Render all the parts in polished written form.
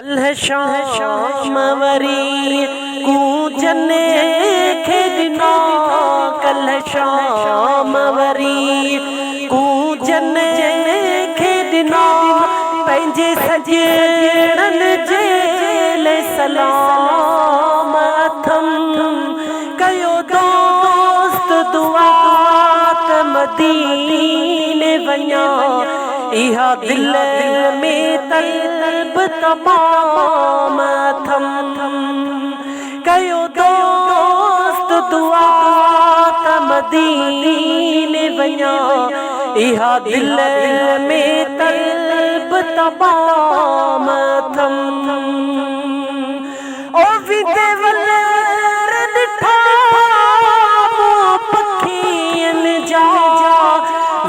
कल शाम वरी कूजने खेदना, कल शाम वरी कूजने खेदना, पंहिंजे सजणन जे ले सलाम अथम कयो दोस्त दुआ त मदीने वञा, इहा दिल में तलब तमाम थम कयो दोस्त दुआ त मदीने वञा, इहा दिल में तलब तमाम थम। ओ विदे वलर ॾिठा पखियन जा,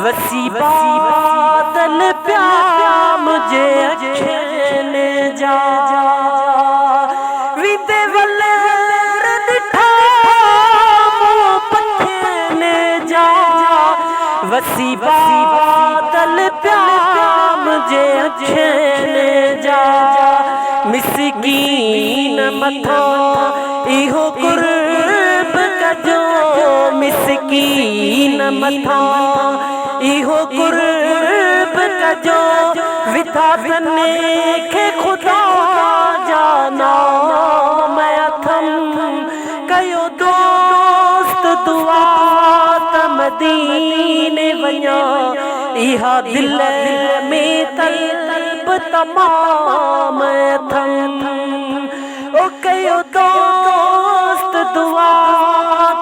वसी बादल प्या मुझे अखियन जा, विदे वलर ॾिठा पखियन जा, वसी बादल प्या मुझे अखियन जा, मिसकीन मथा इहो कुर्ब कजो, मिसकीन मथा इहो कुर्ब कजो, विधातने खे खुदा जाना मैं अथम कयो दोस्त दुआ त मदीने वञा, इहा दिल में तलब तमाम थम। ओ कयो दोस्त दुआ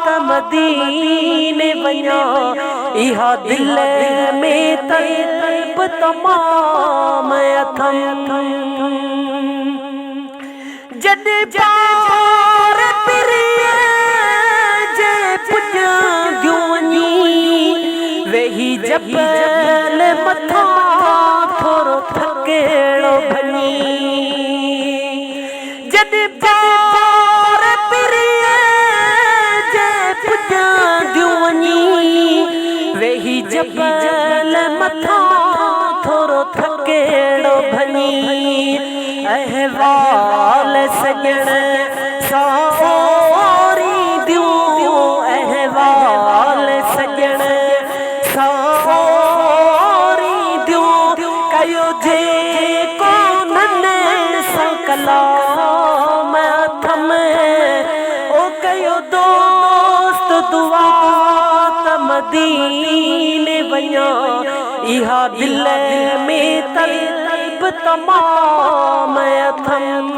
त मदीने वञा, इहा दिल में तलब तमाम थम। जद प्यार पिरिय जे पुॼंदियूं वञी, वेही जबल मथा थोरो थकेड़ो भञी, जद प्यार पिरिय जे पुॼंदियूं वञी, वेही जबल मथा थोरो थकेड़ो भञी, अहवाल सजण सारी दियूं, अहवाल सजण सारी दियूं, कयो जे कोनन सां कलाम थम, ओ कयो दोस्त दुआ त मदीने वञा, इहा दिल में तलब तमाम थम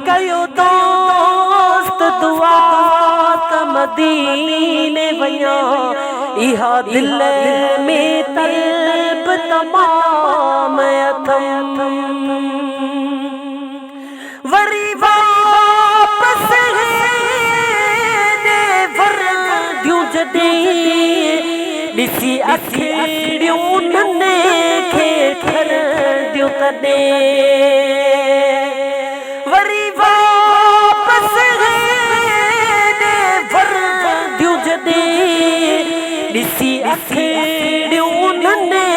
कयो दोस्त दुआ त मदीने वञा, इहा दिल में तलब तमाम थम। वरी वापस वर्दियूं जॾहिं ॾिसी अखिड़ियूं नने खे ठरंदियूं तॾहिं, वरी वापस वर्दियूं जॾहिं ॾिसी अखिड़ियूं नने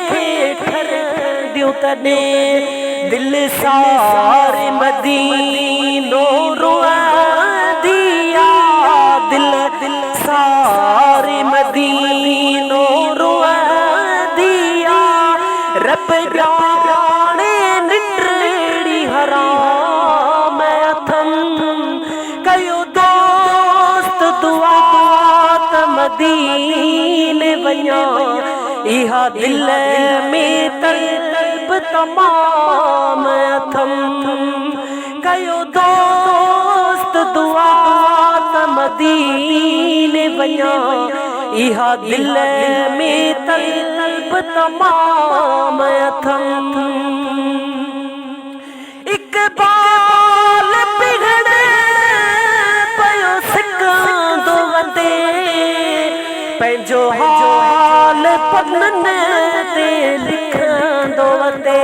खे ठरंदियूं तॾहिं, दिल सारे मदीनो रुअंदी आ, दिल सारे मदीनो रुअंदी आ, रब ॼाणे निटड़ी हराम थम कयो दोस्त दुआ त मदीने वञा, इहा दिल में तलब तमाम थम कयो दोस्त दुआ त मदीने वञा, इहा दिल में तलब तमाम थम। इक़बाल पिघड़ पयो सिकंदो वंदे, पंहिंजो हाल पनन ते लिखंदो वंदे,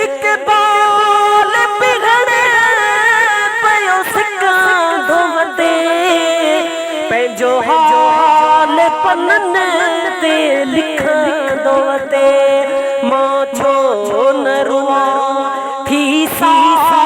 इक़बाल पिघड़ पयो सिकंदो वंदे, पंहिंजो हाल पनन ते लिखंदो वंदे, मां छो न रुआं सीसा